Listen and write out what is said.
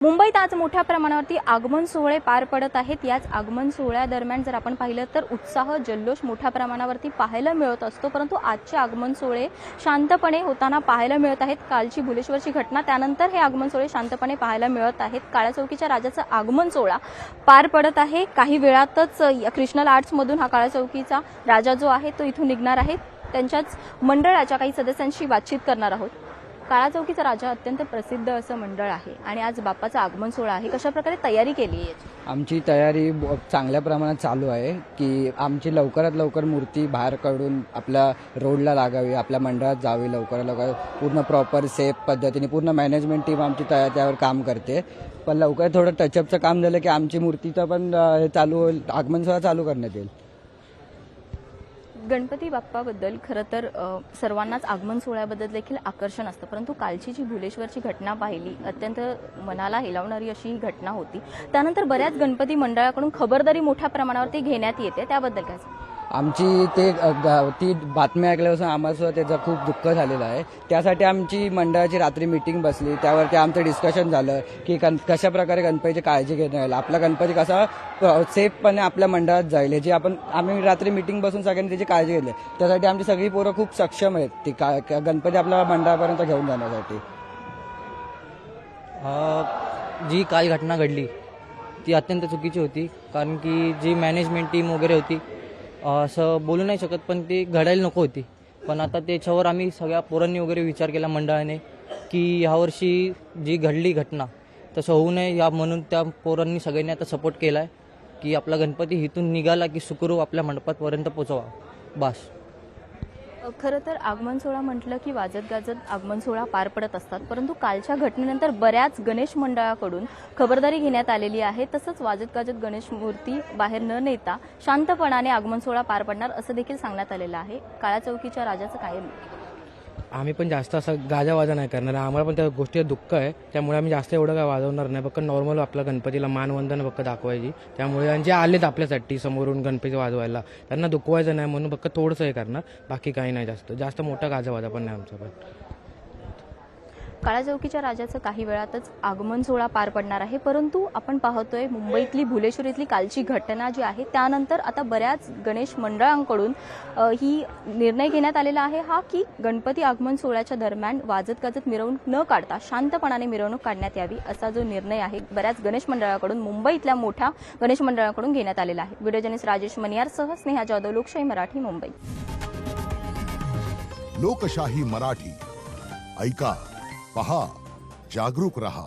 मुंबईत आज मोठ्या प्रमाणावरती आगमन सोहळे पार पडत आहेत। याच आगमन सोहळ्यादरम्यान जर आपण पाहिलं तर उत्साह जल्लोष मोठ्या प्रमाणावरती पाहायला मिळत असतो, परंतु आजचे आगमन सोहळे शांतपणे होताना पाहायला मिळत आहेत। कालची भुलेश्वरची घटना त्यानंतर हे आगमन सोहळे शांतपणे पाहायला मिळत आहेत। काळ्या चौकीच्या राजाचा आगमन सोहळा पार पडत आहे। काही वेळातच कृष्णल आर्ट्स मधून हा काळ्या चौकीचा राजा जो आहे तो इथून निघणार आहे। त्यांच्याच मंडळाच्या काही सदस्यांशी बातचीत करणार आहोत। काळा चौकीचा राजा अत्यंत प्रसिद्ध असं मंडळ आहे आणि आज बाप्पाचा आगमन सोहळा आहे। कशा प्रकारे तयारी केली आहे? आमची तयारी चांगल्या प्रमाणात चालू आहे की आमची लवकरात लवकर मूर्ती बाहेर काढून आपल्या रोडला लागावी, आपल्या मंडळात जावी लवकरात लवकर। पूर्ण प्रॉपर सेफ पद्धतीने पूर्ण मॅनेजमेंट टीम आमची त्यावर काम करते। पण लवकर थोडं टचअपचं काम झालं की आमची मूर्तीचं पण चालू होईल, आगमन सोहळा चालू करण्यात येईल। गणपती बाप्पाबद्दल खरं तर सर्वांनाच आगमन सोहळ्याबद्दल देखील आकर्षण असतं, परंतु कालची जी भुलेश्वरची घटना पाहिली अत्यंत मनाला हेलावणारी अशी ही घटना होती। त्यानंतर बऱ्याच गणपती मंडळाकडून खबरदारी मोठ्या प्रमाणावरती घेण्यात येते, त्याबद्दल काय? आमची ती बातमी ऐकल्यापासून आम्हाला सुद्धा त्याचं खूप दुःख झालेलं आहे। त्यासाठी आमची मंडळाची रात्री मीटिंग बसली, त्यावरती आमचं डिस्कशन झालं की कशा प्रकारे गणपतीची काळजी घेणं येईल, आपला गणपती कसा सेफपणे आपल्या मंडळात जाईल याची आम्ही रात्री मीटिंग बसून सगळ्यांनी त्याची काळजी घेतली। त्यासाठी आमची सगळी पोरं खूप सक्षम आहेत ती गणपती आपल्या मंडळापर्यंत घेऊन जाण्यासाठी। जी काल घटना घडली ती अत्यंत चुकीची होती, कारण की जी मॅनेजमेंट टीम वगैरे होती असं बोलू नाही शकत, पण ती घडायला नको होती। पण आता त्याच्यावर आम्ही सगळ्या पोरांनी वगैरे विचार केला मंडळाने की ह्यावर्षी जी घडली घटना तसं होऊ नये, या म्हणून त्या पोरांनी सगळ्यांनी आता सपोर्ट केला आहे की आपला गणपती इथून निघाला की सुखरूप आपल्या मंडपापर्यंत पोहोचवा बस। खरं तर आगमन सोहळा म्हटलं की वाजत गाजत आगमन सोहळा पार पडत असतात, परंतु कालच्या घटनेनंतर बऱ्याच गणेश मंडळाकडून खबरदारी घेण्यात आलेली आहे। तसंच वाजत गाजत गणेश मूर्ती बाहेर न नेता शांतपणाने आगमन सोहळा पार पडणार असं देखील सांगण्यात आलेलं आहे। काळा चौकीच्या राजाचं काय? आम्ही पण जास्त असं गाजावाजा नाही करणार, आम्हाला पण त्या गोष्टीचं दुःख आहे, त्यामुळे आम्ही जास्त एवढं काय वाजवणार नाही। फक्त नॉर्मल आपल्या गणपतीला मानवंदन फक्त दाखवायची, त्यामुळे जे आलेत आपल्यासाठी समोरून गणपती वाजवायला त्यांना दुखवायचं नाही म्हणून फक्त थोडंसं हे करणार, बाकी काही नाही। जास्त मोठा गाजावाजा पण नाही आमचा पण। काळा चौकीच्या राजाचं काही वेळातच आगमन सोहळा पार पडणार आहे, परंतु आपण पाहतोय मुंबईतली भुलेश्वर इथली कालची घटना जी आहे त्यानंतर आता बऱ्याच गणेश मंडळांकडून ही निर्णय घेण्यात आलेला आहे हा की गणपती आगमन सोहळ्याच्या दरम्यान वाजत गाजत मिरवणूक न काढता शांतपणाने मिरवणूक काढण्यात यावी असा जो निर्णय आहे बऱ्याच गणेश मंडळाकडून मुंबईतल्या मोठ्या गणेश मंडळाकडून घेण्यात आलेला आहे। व्हिडिओ जर्नलिस्ट राजेश मनियारसह स्नेहा जाधव, लोकशाही मराठी, मुंबई। लोकशाही मराठी ऐका, पहा, जागरूक रहा।